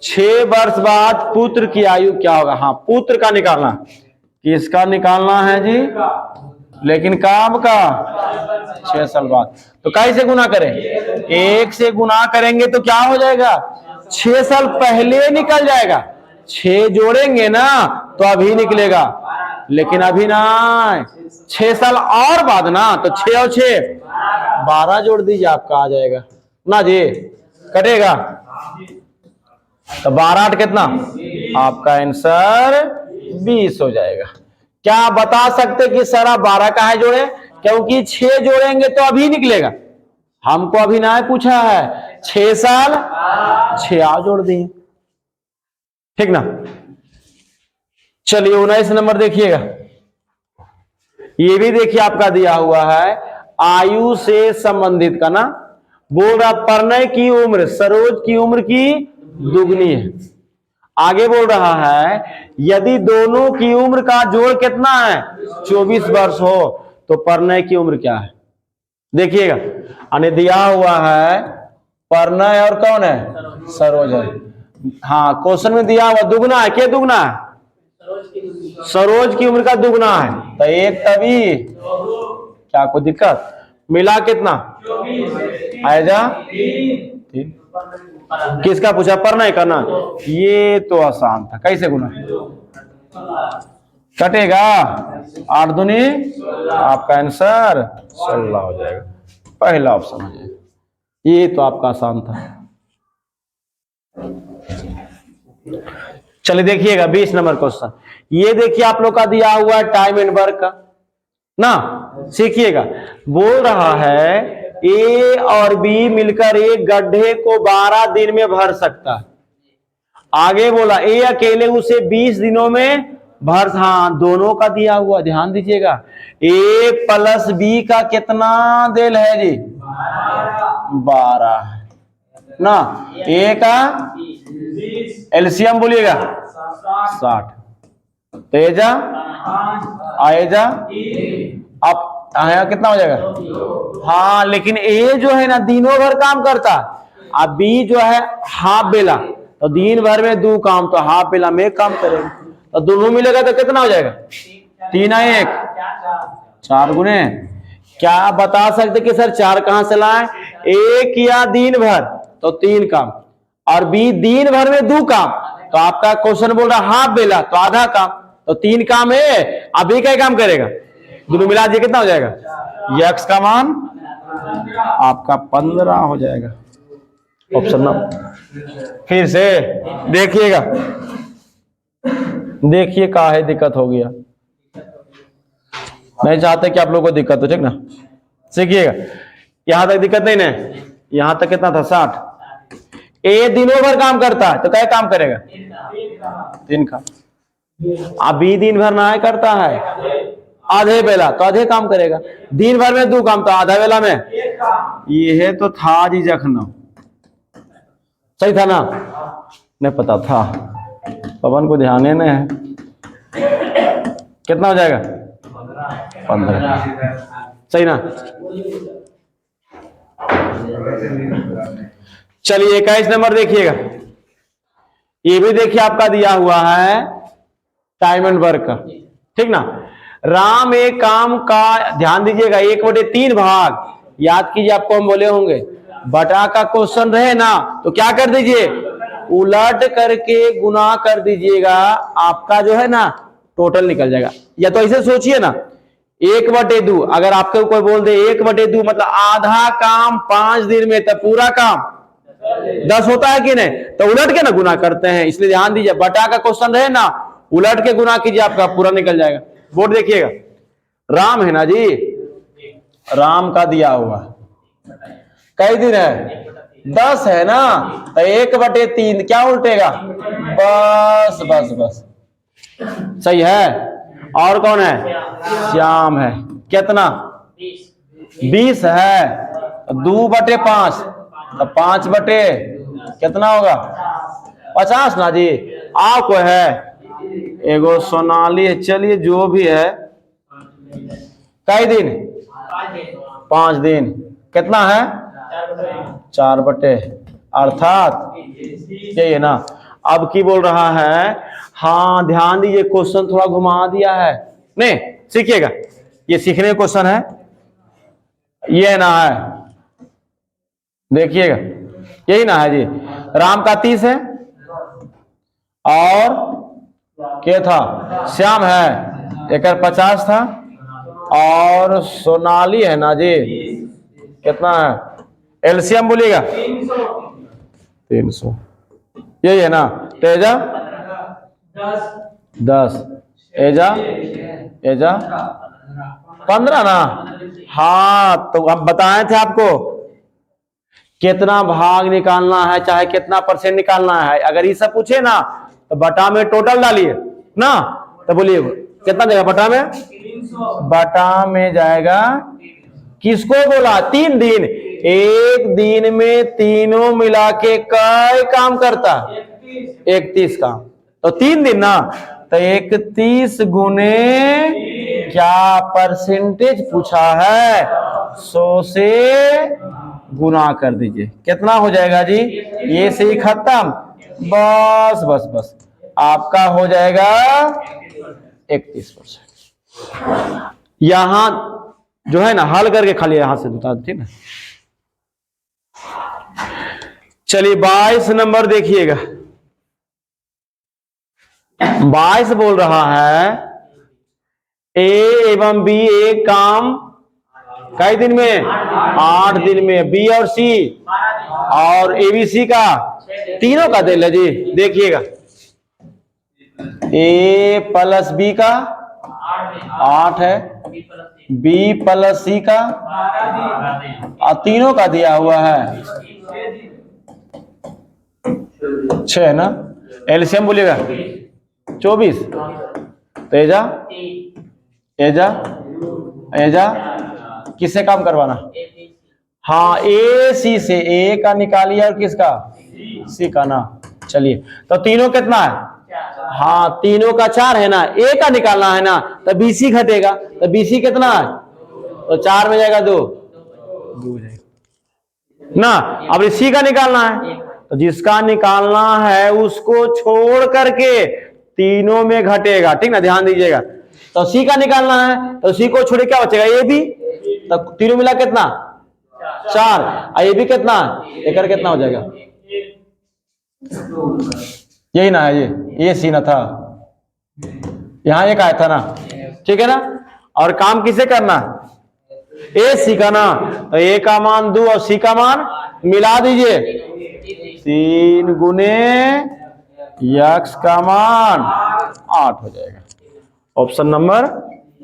S1: 6 वर्ष बाद पुत्र की आयु क्या होगा, हाँ पुत्र का निकालना, किसका निकालना है जी, लेकिन काम का 6 साल बाद, तो कैसे गुना करें, 1 से गुना करेंगे तो क्या हो जाएगा, 6 साल पहले निकल जाएगा, 6 जोड़ेंगे ना तो अभी निकलेगा, लेकिन अभी ना 6 साल और बाद ना, तो 6 और 6 12 जोड़ दीजिए, आपका आ जाएगा ना जी, कटेगा तो 12 8 कितना, आपका आंसर 20 हो जाएगा। क्या आप बता सकते कि सर आप 12 कहाँ जोड़े, क्योंकि 6 जोड़ेंगे तो अभी निकलेगा, हमको अभी ना पूछा है, 6 साल 6 आ जोड़ दिए, ठीक ना। चलिए 19 नंबर देखिएगा, ये भी देखिए आपका दिया हुआ है आयु से संबंधित का ना, बोल रहा परिणय की उम्र सरोज की उम्र की दुगनी है। आगे बोल रहा है यदि दोनों की उम्र का जोड़ कितना है 24 वर्ष हो तो परिणय की उम्र क्या है। देखिएगा अने दिया हुआ है परिणय और कौन है, सरोज है। हाँ क्वेश्चन में दिया हुआ दुगना है, क्या दुगना है, सरोज की उम्र का दुगना है, तो एक तभी क्या कोई दिक्कत, मिला कितना आएगा 3। किसका पूछा, परिणय का ना, ये तो आसान था, कैसे गुना कटेगा 8 दूनी, आपका आंसर 16 हो जाएगा, पहला ऑप्शन हो जाएगा, ये तो आपका आसान था। चलिए देखिएगा 20 नंबर क्वेश्चन, ये देखिए आप लोग का दिया हुआ है टाइम एंड वर्क का ना, सीखिएगा। बोल रहा है ए और बी मिलकर एक गड्ढे को 12 दिन में भर सकता है। आगे बोला ए अकेले उसे 20 दिनों में भर, हाँ दोनों का दिया हुआ, ध्यान दीजिएगा, ए प्लस बी का कितना देल है जी 12 ना, ए का एलसीएम बोलिएगा 60, तेजा आएजा, अब आया कितना हो जाएगा, हाँ लेकिन ए जो है ना दिनों भर काम करता, अब बी जो है हाफ बेला, तो दिन भर में 2 काम, तो हाफ बेला में काम करेगा, तो दोनों मिलेगा तो कितना हो जाएगा 3 1 4 गुने। क्या आप बता सकते कि सर 4 कहां से लाए, एक या दिन भर तो 3 काम, और बी दिन भर में 2 काम, तो आपका क्वेश्चन बोल रहा हाफ बेला तो आधा काम, तो 3 काम है, अभी क्या काम करेगा, दोनों मिला दिए कितना हो जाएगा, यक्स का मान आपका 15 हो जाएगा, ऑप्शन नंबर। फिर से देखिएगा, देखिए का है दिक्कत हो गया, नहीं चाहते कि आप लोगों को दिक्कत हो, ठीक ना, सीखिएगा। यहां तक दिक्कत नहीं ना, यहां तक कितना था 60, ए दिनों भर काम करता है तो क्या काम करेगा 3 काम, अब बी दिन भर ना करता है आधे बेला तो आधे काम करेगा, दिन भर में 2 काम तो आधा बेला में, ये तो था जी जखना, सही था ना, नहीं पता था, पवन को ध्यान है ना, कितना हो जाएगा 15, सही ना। चलिए 21 नंबर देखिएगा, ये भी देखिए आपका दिया हुआ है टाइम एंड वर्क का, ठीक ना। राम एक काम का, ध्यान दीजिएगा 1/3 भाग, याद कीजिए आपको हम बोले होंगे बटा का क्वेश्चन रहे ना तो क्या कर दीजिए उलट करके गुना कर दीजिएगा, आपका जो है ना टोटल निकल जाएगा। या तो ऐसे सोचिए ना 1/2, अगर आपको कोई बोल दे 1/2 मतलब आधा काम 5 दिन में, तो पूरा काम 10 होता है कि नहीं, तो उलट के ना गुना करते हैं, इसलिए ध्यान दीजिए बटा का क्वेश्चन रहे ना उलट के गुना कीजिए, आपका पूरा निकल जाएगा। बोर्ड देखिएगा, राम है ना जी, राम का दिया हुआ कई दिन है 10 है ना, तो 1/3 क्या उल्टेगा, बस बस बस सही है। और कौन है, श्याम है, कितना 20 है, 2/5 तो 5 बटे कितना होगा 50 ना जी। आपको है एगो सोनाली है, चलिए जो भी है, कई दिन 5 दिन, कितना है 4 बटे, अर्थात यही है ना। अब की बोल रहा है, हाँ ध्यान दीजिए क्वेश्चन थोड़ा घुमा दिया है, नहीं सीखिएगा, ये सीखने क्वेश्चन है, ये ना है, देखिएगा यही ना है जी। राम का 30 है और क्या था श्याम है, एक 50 था, और सोनाली है ना जी कितना है एलसीएम बोलिएगा 300 यही है ना। तेजा 10 एजा 15 ना। हाँ तो हम बताए थे आपको कितना भाग निकालना है चाहे कितना परसेंट निकालना है। अगर ये सब पूछे ना तो बटा में टोटल डालिए ना। तो बोलिए कितना जाएगा बटा में? बटा में जाएगा किसको बोला 3 दिन। एक दिन में तीनों मिला के कई काम करता 31 काम। तो 3 दिन ना तो 31 गुने क्या परसेंटेज पूछा है 100 से गुना कर दीजिए। कितना हो जाएगा जी? ये से ही खत्म। बस बस बस आपका हो जाएगा 31%। यहां जो है ना हल करके खाली यहां से बता दीजिए ना। चलिए 22 नंबर देखिएगा। 22 बोल रहा है ए एवं बी एक काम कई दिन में 8 दिन में, बी और सी और एबीसी का तीनों का दे जी। देखिएगा ए प्लस बी का 8 है, बी प्लस सी का और तीनों का दिया हुआ है 6 है ना। एलसीएम बोलिएगा 24। तेजा एजा एजा किससे काम करवाना? हाँ ए सी से, ए का निकालिए और किसका सी का ना। चलिए तो तीनों कितना है? हाँ तीनों का 4 है ना। ए का निकालना है ना तो बीसी घटेगा तो बीसी कितना है? तो 4 में जाएगा 2 ना। अब सी का निकालना है तो जिसका निकालना है उसको छोड़ करके तीनों में घटेगा। ठीक ना, ध्यान दीजिएगा। तो सी का निकालना है तो सी को छोड़े क्या बचेगा? A B. तो तीनों मिला कितना? 4। ये भी कितना? एक कितना हो जाएगा? यही ना है ये सी ना था, यहां एक आया था ना। ठीक है ना। और काम किसे करना? ए सी का ना। तो ए का मान 2 और सी का मान मिला दीजिए 3 गुने यक्स का मान 8 हो जाएगा। ऑप्शन नंबर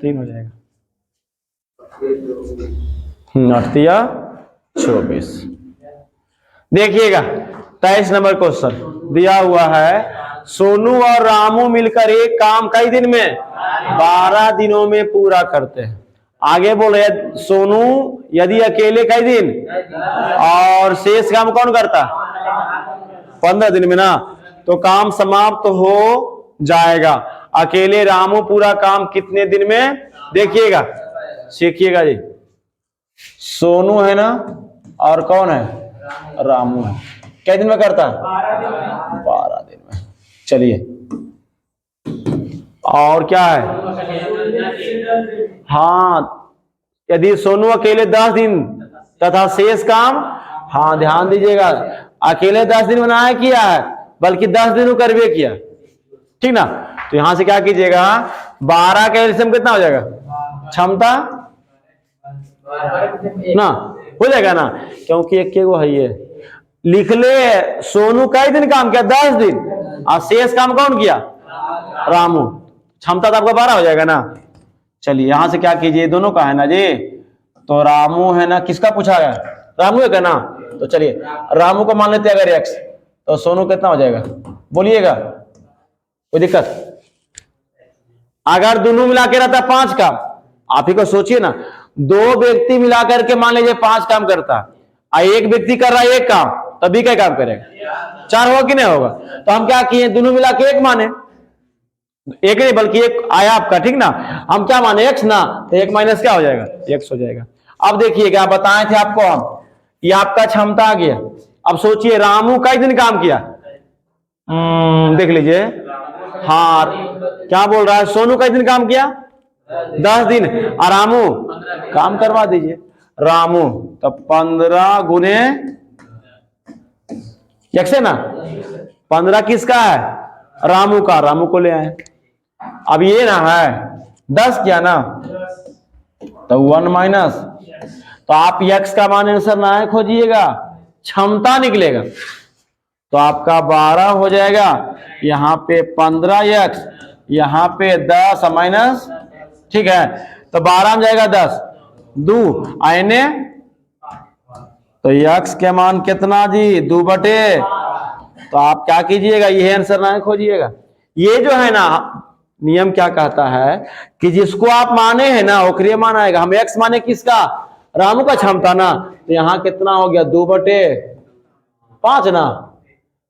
S1: 3 हो जाएगा। 24। देखिएगा 23 नंबर क्वेश्चन दिया हुआ है। सोनू और रामू मिलकर एक काम कई दिन में? 12 दिनों में पूरा करते हैं। आगे बोल रहे सोनू यदि अकेले कई दिन और शेष काम कौन करता? 15 दिन में ना। तो काम समाप्त हो जाएगा। अकेले रामू पूरा काम कितने दिन में? देखिएगा सीखिएगा जी। सोनू है ना और कौन है? रामू है। कितने दिन में करता है? 12 दिन में। चलिए और क्या है? हाँ यदि सोनू अकेले 10 दिन तथा शेष काम, हाँ ध्यान दीजिएगा, अकेले 10 दिन बनाया किया है बल्कि 10 दिन करवे किया। ठीक ना। तो यहां से क्या कीजिएगा 12 का एलसीएम कितना हो जाएगा? क्षमता ना हो जाएगा ना, क्योंकि एक के वो है ये। लिख ले सोनू कई दिन काम किया? 10 दिन। और शेष काम कौन किया? रामू। क्षमता तो आपका 12 हो जाएगा ना। चलिए यहां से क्या कीजिए, दोनों का है ना जी। तो रामू है ना, किसका पूछा गया? रामू है क्या ना। तो चलिए रामू को मान लेते अगर एक्स, तो सोनू कितना हो जाएगा बोलिएगा? कोई दिक्कत? अगर दोनों मिला के रहता 5 काम, आप ही को सोचिए ना, 2 व्यक्ति मिलाकर के मान लीजिए 5 काम करता और एक व्यक्ति कर रहा है 1 काम, तभी क्या काम करेगा? 4 होगा कि नहीं होगा? तो हम क्या किए, दोनों मिला के 1 माने, एक नहीं बल्कि 1 आया आपका। ठीक ना। हम क्या माने? एक्स ना। तो 1 माइनस क्या हो जाएगा? एक्स हो जाएगा। अब देखिए क्या बताए थे आपको हम, ये आपका क्षमता आ गया। अब सोचिए रामू कई दिन काम किया? देख लीजिए। हाँ क्या बोल रहा है? सोनू कई दिन काम किया? 10 दिन। और रामू काम करवा दीजिए रामू, तो 15 गुने एक्स है ना। 15 किसका है? रामू का। रामू को ले आए। अब ये ना है 10 क्या ना, तो 1 माइनस, तो आप x का मान आंसर ना खोजिएगा, क्षमता निकलेगा। तो आपका 12 हो जाएगा, यहाँ पे 15x, यहाँ पे 10 माइनस, ठीक है। तो 12 में जाएगा 10, 2 आने, तो x के मान कितना जी, 2/। तो आप क्या कीजिएगा, ये आंसर ना खोजिएगा। ये जो है ना नियम क्या कहता है कि जिसको आप माने हैं ना ओकरे मान आएगा। हम x माने किसका, रामू का क्षमता ना, तो यहाँ कितना हो गया, 2/5 ना।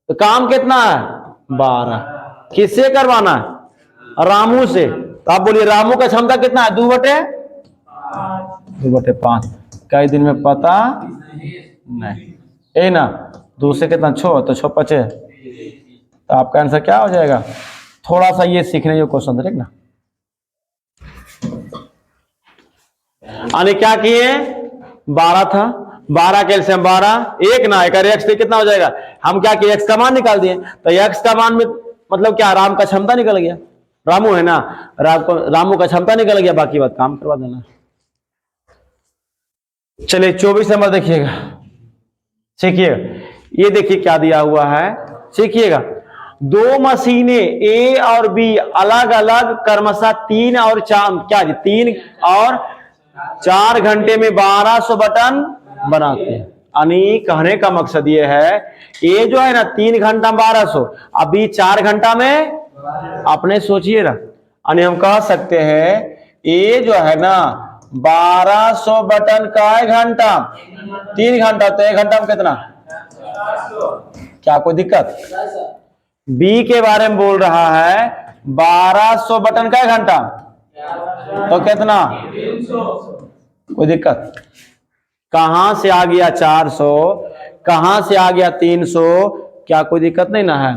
S1: तो काम कितना है, 12। किससे करवाना है, रामू से। तो आप बोलिए रामू का क्षमता कितना है, 2/5। कई दिन में पता नहीं, ए ना, 2 से कितना 6, तो 6 5, तो आपका आंसर क्या हो जाएगा। थोड़ा सा ये सीखने जो क्वेश्चन था, ठीक ना। आने क्या किए, 12 था, 12 कैल्शियम 12, एक ना एक एक्स कितना हो जाएगा। हम क्या किए, एक्स का मान निकाल दिए। तो एक्स का मान में मतलब क्या, राम का क्षमता निकल गया, रामू है ना, रामू का क्षमता निकल गया, बाकी बात काम करवा देना। चलिए 24 नंबर देखिएगा, सीखिएगा। ये देखिए क्या दिया हुआ है, सीखिएगा। 2 मशीनें ए और बी अलग अलग क्रमशः 3 और 4 क्या जी 3 और 4 घंटे में 1200 बटन बनाते हैं। यानी कहने का मकसद ये है, ये जो है ना 3 घंटा में 1200, अभी 4 घंटा में, आपने सोचिए ना। यानी हम कह सकते हैं ये जो है ना 1200 बटन का घंटा, 3 घंटा, तो 1 घंटा में कितना, क्या कोई दिक्कत। बी के बारे में बोल रहा है 1200 बटन का घंटा, तो कितना, कोई दिक्कत। कहां से आ गया 400, कहां से आ गया 300, क्या कोई दिक्कत नहीं ना है।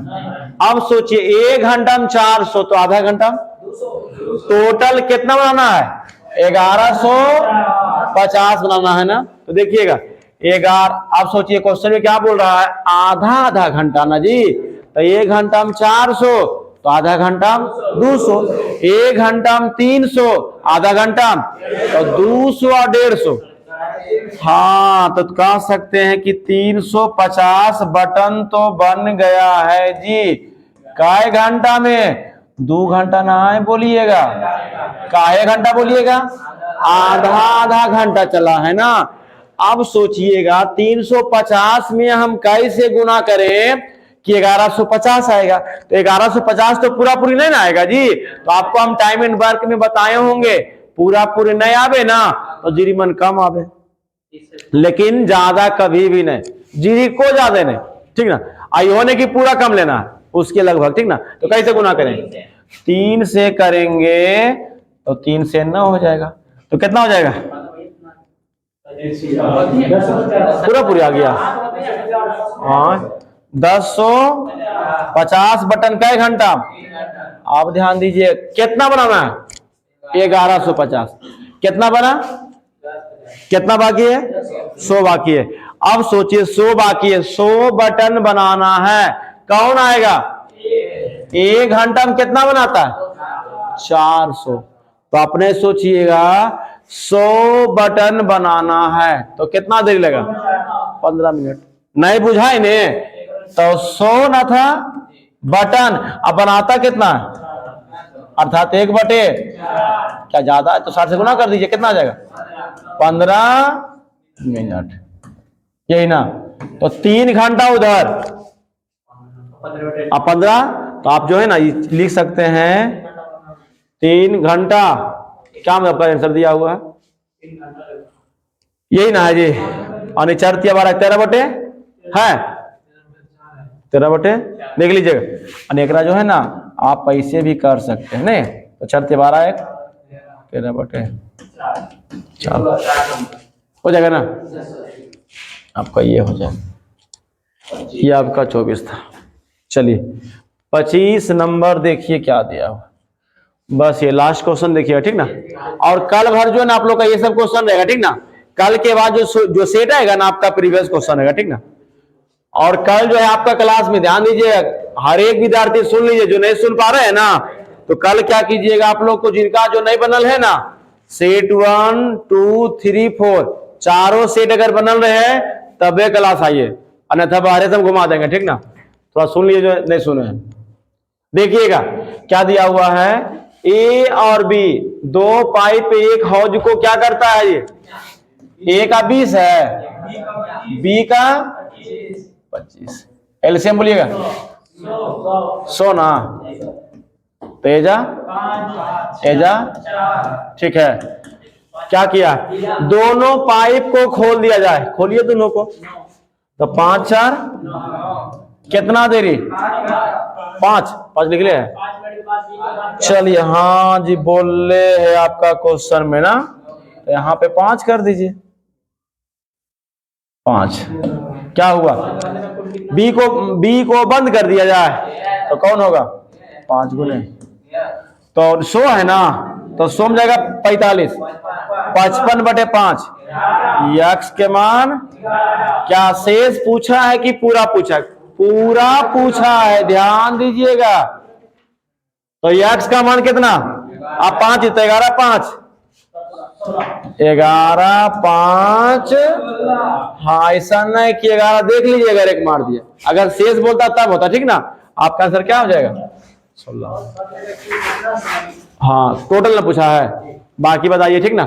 S1: अब सोचिए 1 घंटा में 400, तो आधा घंटा टोटल कितना बनाना है, 1150 बनाना है ना। तो देखिएगा 11, आप सोचिए क्वेश्चन में क्या बोल रहा है, आधा घंटा ना जी। तो 1 घंटा में 400, तो आधा घंटा में 200, 1 घंटा में 300, आधा घंटा में तो 200 और 150। हाँ, तो कह सकते हैं कि 350 बटन तो बन गया है जी। काय घंटा में, 2 घंटा ना है बोलिएगा, काहे घंटा बोलिएगा, आधा घंटा चला है ना। अब सोचिएगा 350 में हम कैसे गुना करें कि 1150 आएगा। तो 1150 तो पूरा पूरी नहीं ना आएगा जी। तो आपको हम टाइम एंड वर्क में बताए होंगे, पूरा पूरी नहीं आवे ना तो जीरीमन कम आवे, लेकिन ज्यादा कभी भी नहीं, जीरी को ज्यादा नहीं, ठीक ना। आई होने की पूरा कम लेना है उसके लगभग, ठीक ना। तो कैसे गुना करें, 3 से करेंगे तो 3 से 9 हो जाएगा, तो कितना हो जाएगा, पूरा पूरी आ गया। हाँ, 1050 बटन का घंटा। आप ध्यान दीजिए कितना बनाना है, 1150। कितना बना, कितना बाकी है, 100 बाकी है। अब सोचिए 100 बाकी है, 100 बटन बनाना है, कौन आएगा, 1 घंटा में कितना बनाता है, 400। तो अपने सोचिएगा 100 बटन बनाना है तो कितना देर लगा, 15 मिनट। नहीं बुझाए ने, तो 100 ना था बटन, अब बनाता कितना, अर्थात 1/, क्या ज्यादा है तो 60 से गुना कर दीजिए, कितना आ जाएगा, 15 मिनट, यही ना। तो 3 घंटा उधर, अब 15, तो आप जो है ना लिख सकते हैं 3 घंटा, क्या मतलब आपका आंसर दिया हुआ है, यही ना है जी। और 4 × 12 13/, है 13/, देख लीजिएगा। अनेकरा जो है ना आप पैसे भी कर सकते हैं नहीं, तो 4 × 12 1 13/4 हो जाएगा ना, आपका ये हो जाएगा। ये आपका 24 था। चलिए 25 नंबर देखिए क्या दिया हुआ, बस ये लास्ट क्वेश्चन देखिएगा, ठीक ना। और कल भर जो है ना आप लोग का ये सब क्वेश्चन रहेगा, ठीक ना। कल के बाद जो सेट आएगा ना आपका प्रीवियस क्वेश्चन रहेगा, ठीक ना। और कल जो है आपका क्लास में ध्यान दीजिए, हर एक विद्यार्थी सुन लीजिए, जो नहीं सुन पा रहे हैं ना, तो कल क्या कीजिएगा, आप लोग को जिनका जो नहीं बनल है ना, सेट 1 2 3 4 चारों सेट अगर बनल रहे तबे क्लास आइए, अन्यथा बाहर से हम घुमा देंगे, ठीक ना। थोड़ा सुन लीजिए जो नहीं सुने हैं। देखिएगा क्या दिया हुआ है, ए और बी दो पाइप एक हौज को क्या करता है, ये ए का 20 है, बी का 25, एलसीएम बोलिएगा 100 ना, तो एजा एजा ठीक है। क्या किया, दोनों पाइप को खोल दिया जाए, खोलिए दोनों को, तो 5 4 कितना दे रही, 5 5 लिख ले। चलिए हाँ जी बोले है आपका क्वेश्चन में ना, तो यहाँ पे 5 कर दीजिए, 5। क्या हुआ, बी को बंद कर दिया जाए तो कौन होगा, 5 गुने, तो 100 है ना, तो 100 में जाएगा 45, 55/5 यक्स के मान क्या शेष पूछा है कि पूरा पूछा, पूरा पूछा है, ध्यान दीजिएगा। तो यक्स का मान कितना, आप 5 तो 11 5 11 5, हाँ ऐसा नहीं कि 11 देख लीजिए, अगर एक मार दिया, अगर शेष बोलता तब होता, ठीक ना। आपका आंसर क्या हो जाएगा 16। हाँ टोटल ना पूछा है, बाकी बताइए, ठीक ना।